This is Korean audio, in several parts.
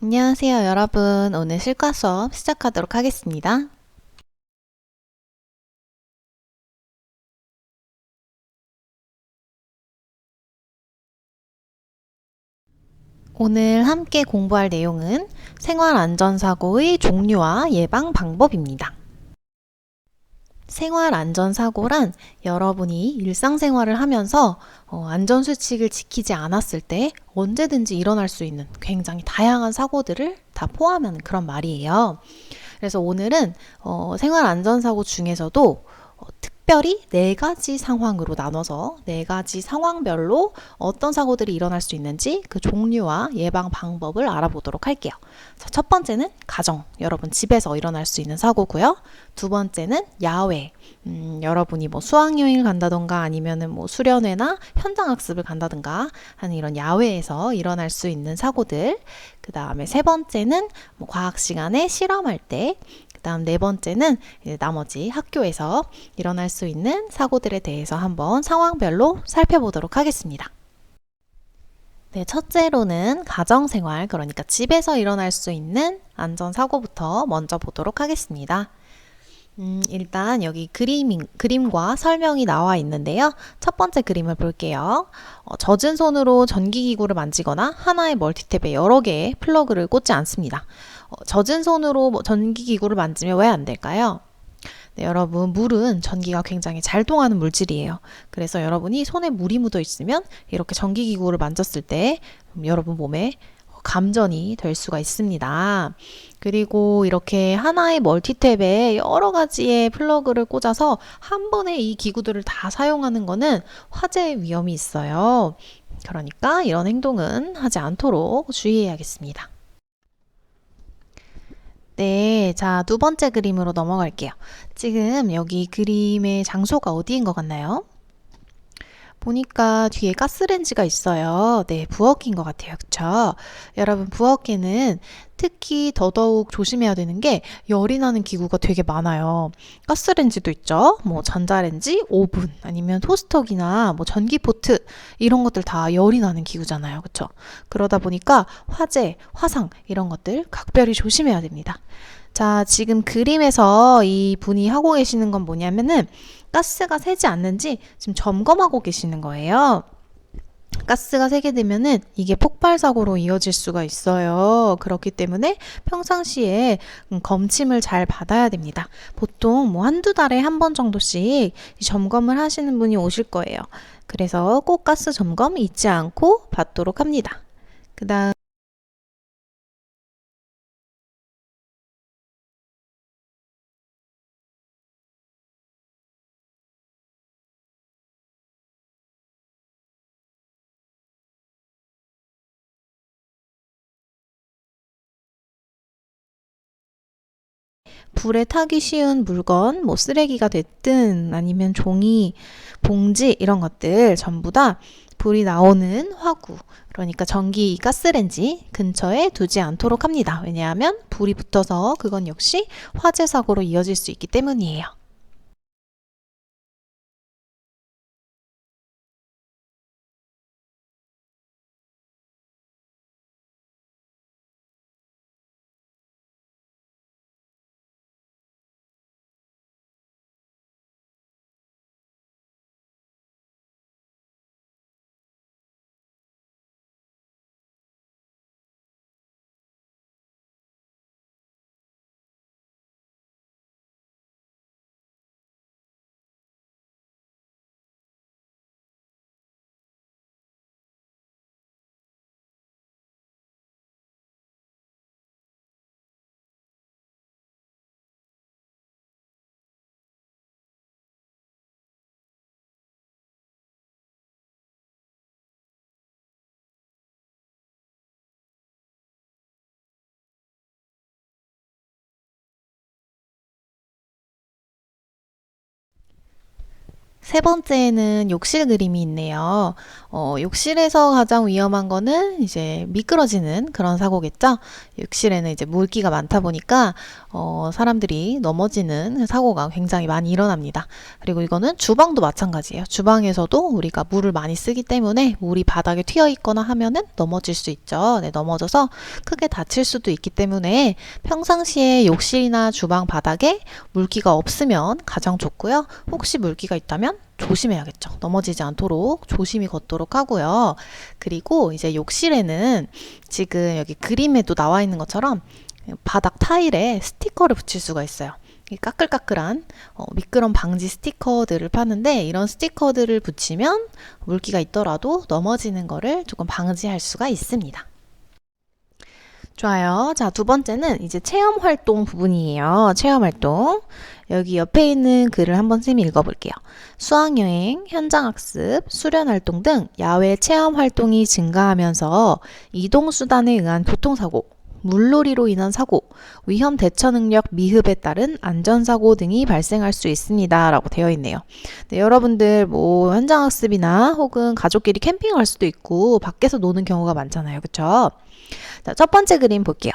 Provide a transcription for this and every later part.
안녕하세요, 여러분. 오늘 실과 수업 시작하도록 하겠습니다. 오늘 함께 공부할 내용은 생활안전사고의 종류와 예방 방법입니다. 생활안전사고란 여러분이 일상생활을 하면서 안전수칙을 지키지 않았을 때 언제든지 일어날 수 있는 굉장히 다양한 사고들을 다 포함하는 그런 말이에요. 그래서 오늘은 생활안전사고 중에서도 특별히 네 가지 상황으로 나눠서 네 가지 상황별로 어떤 사고들이 일어날 수 있는지 그 종류와 예방 방법을 알아보도록 할게요. 자, 첫 번째는 가정, 여러분 집에서 일어날 수 있는 사고고요. 두 번째는 야외, 여러분이 뭐 수학여행을 간다던가 아니면은 뭐 수련회나 현장학습을 간다던가 하는 이런 야외에서 일어날 수 있는 사고들. 그 다음에 세 번째는 뭐 과학 시간에 실험할 때, 그 다음 네 번째는 나머지 학교에서 일어날 수 있는 사고들에 대해서 한번 상황별로 살펴보도록 하겠습니다. 네, 첫째로는 가정생활, 그러니까 집에서 일어날 수 있는 안전사고부터 먼저 보도록 하겠습니다. 일단 여기 그림과 설명이 나와 있는데요. 첫 번째 그림을 볼게요. 젖은 손으로 전기기구를 만지거나 하나의 멀티탭에 여러 개의 플러그를 꽂지 않습니다. 젖은 손으로 전기기구를 만지면 왜 안 될까요? 네, 여러분, 물은 전기가 굉장히 잘 통하는 물질이에요. 그래서 여러분이 손에 물이 묻어 있으면 이렇게 전기기구를 만졌을 때 여러분 몸에 감전이 될 수가 있습니다. 그리고 이렇게 하나의 멀티탭에 여러 가지의 플러그를 꽂아서 한 번에 이 기구들을 다 사용하는 거는 화재 위험이 있어요. 그러니까 이런 행동은 하지 않도록 주의해야겠습니다. 네, 자, 두 번째 그림으로 넘어갈게요. 지금 여기 그림의 장소가 어디인 것 같나요? 보니까 뒤에 가스레인지가 있어요. 네, 부엌인 것 같아요. 그쵸? 여러분, 부엌에는 특히 더더욱 조심해야 되는 게 열이 나는 기구가 되게 많아요. 가스레인지도 있죠. 뭐 전자레인지, 오븐, 아니면 토스터기나 뭐 전기포트 이런 것들 다 열이 나는 기구잖아요. 그쵸? 그러다 보니까 화재, 화상 이런 것들 각별히 조심해야 됩니다. 자, 지금 그림에서 이 분이 하고 계시는 건 뭐냐면은 가스가 새지 않는지 지금 점검하고 계시는 거예요. 가스가 새게 되면은 이게 폭발 사고로 이어질 수가 있어요. 그렇기 때문에 평상시에 검침을 잘 받아야 됩니다. 보통 뭐 한두 달에 한 번 정도씩 점검을 하시는 분이 오실 거예요. 그래서 꼭 가스 점검 잊지 않고 받도록 합니다. 그다음 불에 타기 쉬운 물건, 뭐 쓰레기가 됐든 아니면 종이, 봉지 이런 것들 전부 다 불이 나오는 화구, 그러니까 전기 가스렌지 근처에 두지 않도록 합니다. 왜냐하면 불이 붙어서 그건 역시 화재 사고로 이어질 수 있기 때문이에요. 세 번째는 욕실 그림이 있네요. 욕실에서 가장 위험한 거는 이제 미끄러지는 그런 사고겠죠? 욕실에는 이제 물기가 많다 보니까 사람들이 넘어지는 사고가 굉장히 많이 일어납니다. 그리고 이거는 주방도 마찬가지예요. 주방에서도 우리가 물을 많이 쓰기 때문에 물이 바닥에 튀어 있거나 하면은 넘어질 수 있죠. 네, 넘어져서 크게 다칠 수도 있기 때문에 평상시에 욕실이나 주방 바닥에 물기가 없으면 가장 좋고요. 혹시 물기가 있다면 조심해야겠죠. 넘어지지 않도록 조심히 걷도록 하고요. 그리고 이제 욕실에는 지금 여기 그림에도 나와 있는 것처럼 바닥 타일에 스티커를 붙일 수가 있어요. 까끌까끌한 미끄럼 방지 스티커들을 파는데 이런 스티커들을 붙이면 물기가 있더라도 넘어지는 거를 조금 방지할 수가 있습니다. 좋아요. 자, 두 번째는 이제 체험 활동 부분이에요. 체험 활동. 여기 옆에 있는 글을 한번 쌤이 읽어볼게요. 수학여행, 현장학습, 수련활동 등 야외 체험 활동이 증가하면서 이동수단에 의한 교통사고, 물놀이로 인한 사고, 위험 대처 능력 미흡에 따른 안전사고 등이 발생할 수 있습니다. 라고 되어 있네요. 네, 여러분들 뭐 현장학습이나 혹은 가족끼리 캠핑을 할 수도 있고 밖에서 노는 경우가 많잖아요. 그쵸? 자, 첫 번째 그림 볼게요.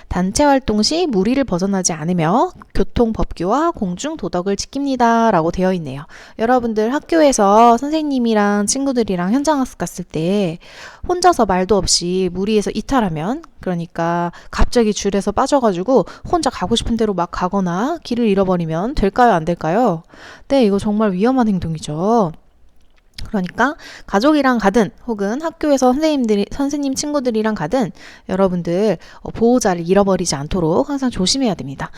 단체 활동 시 무리를 벗어나지 않으며 교통법규와 공중도덕을 지킵니다. 라고 되어 있네요. 여러분들 학교에서 선생님이랑 친구들이랑 현장학습 갔을 때 혼자서 말도 없이 무리해서 이탈하면, 그러니까 갑자기 줄에서 빠져가지고 혼자 가고 싶은 대로 막 가거나 길을 잃어버리면 될까요? 안 될까요? 네, 이거 정말 위험한 행동이죠. 그러니까 가족이랑 가든 혹은 학교에서 선생님 친구들이랑 가든 여러분들 보호자를 잃어버리지 않도록 항상 조심해야 됩니다.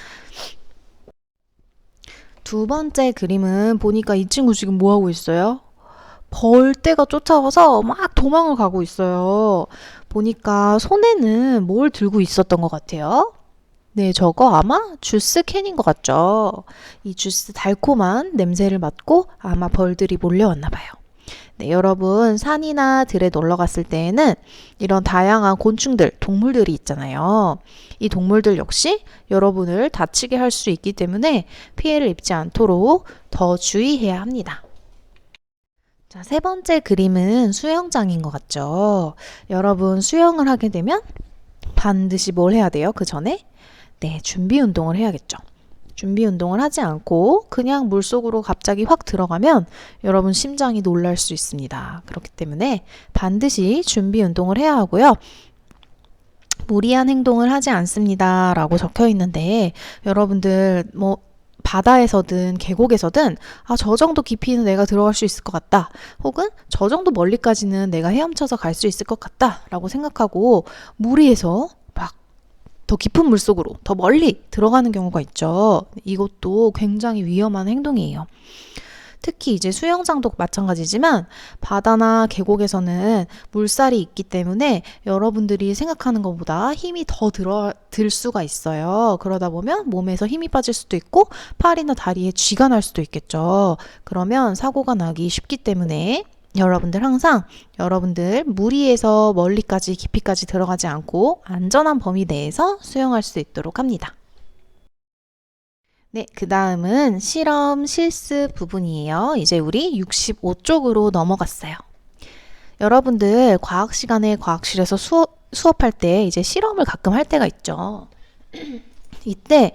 두 번째 그림은 보니까 이 친구 지금 뭐 하고 있어요? 벌떼가 쫓아와서 막 도망을 가고 있어요. 보니까 손에는 뭘 들고 있었던 것 같아요? 네, 저거 아마 주스 캔인 것 같죠? 이 주스 달콤한 냄새를 맡고 아마 벌들이 몰려왔나 봐요. 네, 여러분 산이나 들에 놀러 갔을 때에는 이런 다양한 곤충들, 동물들이 있잖아요. 이 동물들 역시 여러분을 다치게 할 수 있기 때문에 피해를 입지 않도록 더 주의해야 합니다. 자, 세 번째 그림은 수영장인 것 같죠? 여러분 수영을 하게 되면 반드시 뭘 해야 돼요? 그 전에? 네, 준비 운동을 해야겠죠. 준비 운동을 하지 않고 그냥 물속으로 갑자기 확 들어가면 여러분 심장이 놀랄 수 있습니다. 그렇기 때문에 반드시 준비 운동을 해야 하고요. 무리한 행동을 하지 않습니다. 라고 적혀 있는데 여러분들 뭐 바다에서든 계곡에서든 저 정도 깊이는 내가 들어갈 수 있을 것 같다. 혹은 저 정도 멀리까지는 내가 헤엄쳐서 갈 수 있을 것 같다. 라고 생각하고 무리해서 더 깊은 물속으로 더 멀리 들어가는 경우가 있죠. 이것도 굉장히 위험한 행동이에요. 특히 이제 수영장도 마찬가지지만 바다나 계곡에서는 물살이 있기 때문에 여러분들이 생각하는 것보다 힘이 더 들 수가 있어요. 그러다 보면 몸에서 힘이 빠질 수도 있고 팔이나 다리에 쥐가 날 수도 있겠죠. 그러면 사고가 나기 쉽기 때문에 여러분들 항상 여러분들 무리해서 멀리까지 깊이까지 들어가지 않고 안전한 범위 내에서 수영할 수 있도록 합니다. 네, 그 다음은 실험 실습 부분이에요. 이제 우리 65쪽으로 넘어갔어요. 여러분들 과학 시간에 과학실에서 수업할 때 이제 실험을 가끔 할 때가 있죠. 이때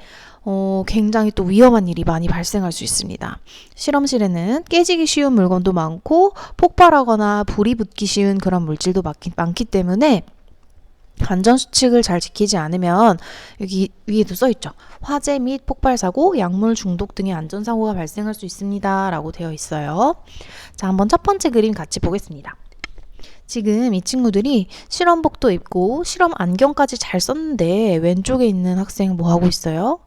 굉장히 또 위험한 일이 많이 발생할 수 있습니다. 실험실에는 깨지기 쉬운 물건도 많고 폭발하거나 불이 붙기 쉬운 그런 물질도 많기 때문에 안전수칙을 잘 지키지 않으면 여기 위에도 써있죠. 화재 및 폭발사고, 약물 중독 등의 안전사고가 발생할 수 있습니다. 라고 되어 있어요. 자, 한번 첫 번째 그림 같이 보겠습니다. 지금 이 친구들이 실험복도 입고 실험 안경까지 잘 썼는데 왼쪽에 있는 학생 뭐 하고 있어요?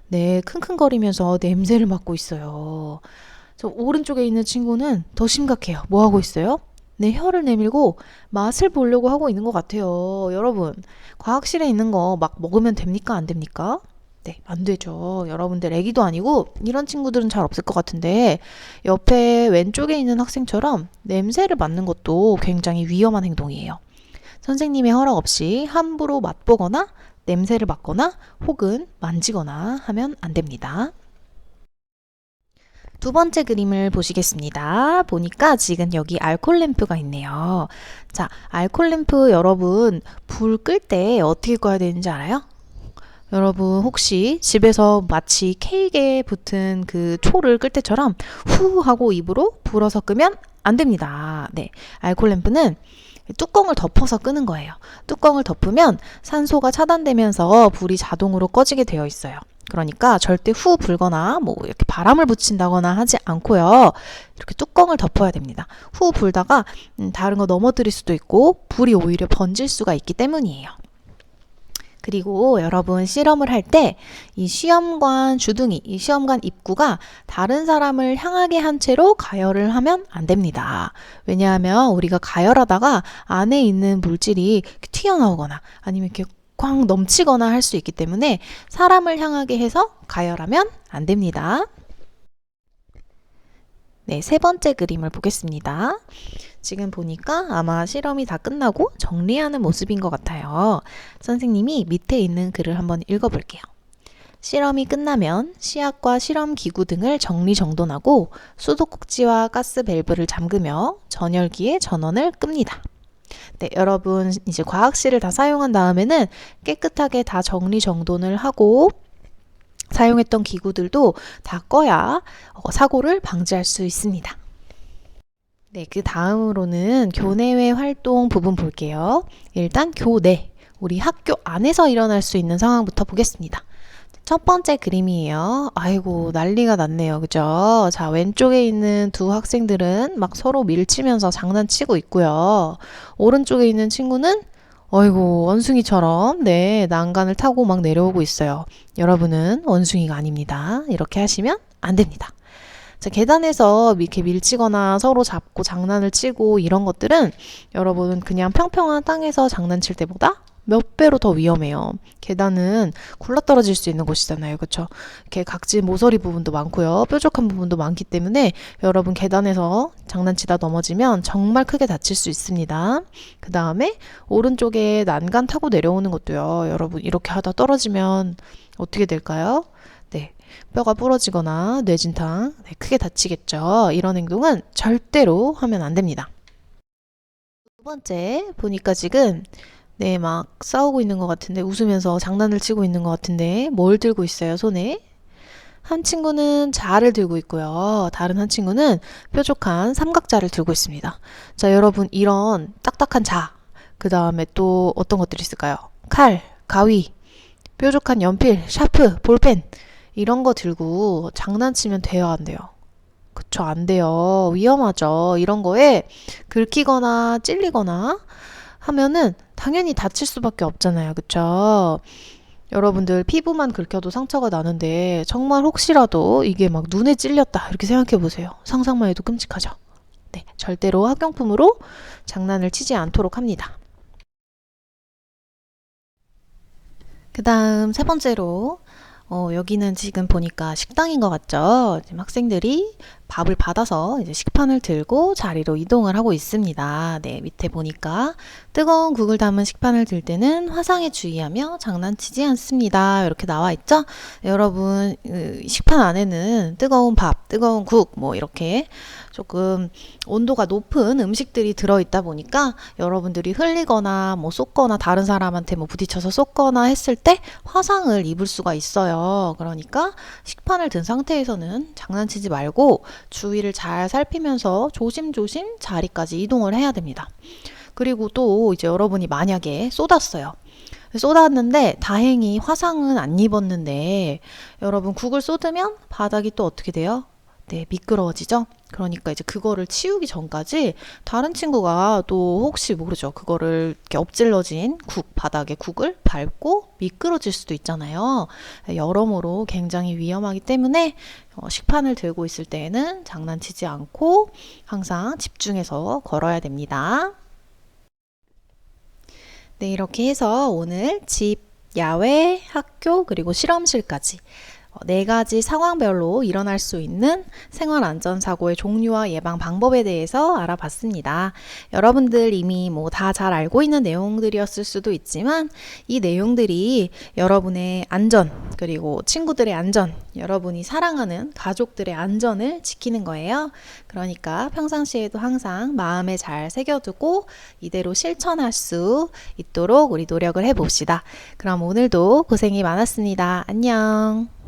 네, 킁킁거리면서 냄새를 맡고 있어요. 저 오른쪽에 있는 친구는 더 심각해요. 뭐 하고 있어요? 네, 혀를 내밀고 맛을 보려고 하고 있는 것 같아요. 여러분, 과학실에 있는 거 막 먹으면 됩니까? 안 됩니까? 네, 안 되죠. 여러분들 애기도 아니고 이런 친구들은 잘 없을 것 같은데 옆에 왼쪽에 있는 학생처럼 냄새를 맡는 것도 굉장히 위험한 행동이에요. 선생님의 허락 없이 함부로 맛보거나 냄새를 맡거나 혹은 만지거나 하면 안 됩니다. 두 번째 그림을 보시겠습니다. 보니까 지금 여기 알콜 램프가 있네요. 자, 알콜 램프 여러분 불 끌 때 어떻게 꺼야 되는지 알아요? 여러분 혹시 집에서 마치 케이크에 붙은 그 초를 끌 때처럼 후 하고 입으로 불어서 끄면 안 됩니다. 네, 알콜 램프는 뚜껑을 덮어서 끄는 거예요. 뚜껑을 덮으면 산소가 차단되면서 불이 자동으로 꺼지게 되어 있어요. 그러니까 절대 후 불거나 뭐 이렇게 바람을 붙인다거나 하지 않고요. 이렇게 뚜껑을 덮어야 됩니다. 후 불다가 다른 거 넘어뜨릴 수도 있고 불이 오히려 번질 수가 있기 때문이에요. 그리고 여러분 실험을 할 때 이 시험관 주둥이, 이 시험관 입구가 다른 사람을 향하게 한 채로 가열을 하면 안 됩니다. 왜냐하면 우리가 가열하다가 안에 있는 물질이 튀어나오거나 아니면 이렇게 꽉 넘치거나 할 수 있기 때문에 사람을 향하게 해서 가열하면 안 됩니다. 네, 세 번째 그림을 보겠습니다. 지금 보니까 아마 실험이 다 끝나고 정리하는 모습인 것 같아요. 선생님이 밑에 있는 글을 한번 읽어볼게요. 실험이 끝나면 시약과 실험 기구 등을 정리정돈하고 수도꼭지와 가스 밸브를 잠그며 전열기의 전원을 끕니다. 네, 여러분 이제 과학실을 다 사용한 다음에는 깨끗하게 다 정리정돈을 하고 사용했던 기구들도 다 꺼야 사고를 방지할 수 있습니다. 네, 그 다음으로는 교내외 활동 부분 볼게요. 일단 교내, 우리 학교 안에서 일어날 수 있는 상황부터 보겠습니다. 첫 번째 그림이에요. 아이고, 난리가 났네요. 그죠? 자, 왼쪽에 있는 두 학생들은 막 서로 밀치면서 장난치고 있고요. 오른쪽에 있는 친구는 어이고, 원숭이처럼 네, 난간을 타고 막 내려오고 있어요. 여러분은 원숭이가 아닙니다. 이렇게 하시면 안 됩니다. 자, 계단에서 이렇게 밀치거나 서로 잡고 장난을 치고 이런 것들은 여러분 그냥 평평한 땅에서 장난칠 때보다 몇 배로 더 위험해요. 계단은 굴러떨어질 수 있는 곳이잖아요. 그렇죠? 이렇게 각진 모서리 부분도 많고요. 뾰족한 부분도 많기 때문에 여러분 계단에서 장난치다 넘어지면 정말 크게 다칠 수 있습니다. 그 다음에 오른쪽에 난간 타고 내려오는 것도요. 여러분 이렇게 하다 떨어지면 어떻게 될까요? 네, 뼈가 부러지거나 뇌진탕, 네, 크게 다치겠죠. 이런 행동은 절대로 하면 안 됩니다. 두 번째, 보니까 지금 네, 막 싸우고 있는 것 같은데 웃으면서 장난을 치고 있는 것 같은데 뭘 들고 있어요, 손에? 한 친구는 자를 들고 있고요. 다른 한 친구는 뾰족한 삼각자를 들고 있습니다. 자, 여러분 이런 딱딱한 자, 그 다음에 또 어떤 것들이 있을까요? 칼, 가위, 뾰족한 연필, 샤프, 볼펜 이런 거 들고 장난치면 돼요, 안 돼요? 그쵸, 안 돼요. 위험하죠. 이런 거에 긁히거나 찔리거나 하면은 당연히 다칠 수밖에 없잖아요. 그쵸? 여러분들 피부만 긁혀도 상처가 나는데 정말 혹시라도 이게 막 눈에 찔렸다 이렇게 생각해 보세요. 상상만 해도 끔찍하죠. 네, 절대로 학용품으로 장난을 치지 않도록 합니다. 그 다음 세 번째로 여기는 지금 보니까 식당인 것 같죠? 지금 학생들이 밥을 받아서 이제 식판을 들고 자리로 이동을 하고 있습니다. 네, 밑에 보니까 뜨거운 국을 담은 식판을 들 때는 화상에 주의하며 장난치지 않습니다. 이렇게 나와 있죠? 여러분, 식판 안에는 뜨거운 밥, 뜨거운 국, 뭐 이렇게 조금 온도가 높은 음식들이 들어있다 보니까 여러분들이 흘리거나 뭐 쏟거나 다른 사람한테 뭐 부딪혀서 쏟거나 했을 때 화상을 입을 수가 있어요. 그러니까 식판을 든 상태에서는 장난치지 말고 주위를 잘 살피면서 조심조심 자리까지 이동을 해야 됩니다. 그리고 또 이제 여러분이 만약에 쏟았어요. 쏟았는데 다행히 화상은 안 입었는데 여러분 국을 쏟으면 바닥이 또 어떻게 돼요? 네, 미끄러워지죠? 그러니까 이제 그거를 치우기 전까지 다른 친구가 또 혹시 모르죠. 그거를 이렇게 엎질러진 바닥에 국을 밟고 미끄러질 수도 있잖아요. 여러모로 굉장히 위험하기 때문에 식판을 들고 있을 때에는 장난치지 않고 항상 집중해서 걸어야 됩니다. 네, 이렇게 해서 오늘 집, 야외, 학교, 그리고 실험실까지 4가지 상황별로 일어날 수 있는 생활안전사고의 종류와 예방 방법에 대해서 알아봤습니다. 여러분들 이미 뭐 다 잘 알고 있는 내용들이었을 수도 있지만 이 내용들이 여러분의 안전, 그리고 친구들의 안전, 여러분이 사랑하는 가족들의 안전을 지키는 거예요. 그러니까 평상시에도 항상 마음에 잘 새겨두고 이대로 실천할 수 있도록 우리 노력을 해봅시다. 그럼 오늘도 고생이 많았습니다. 안녕.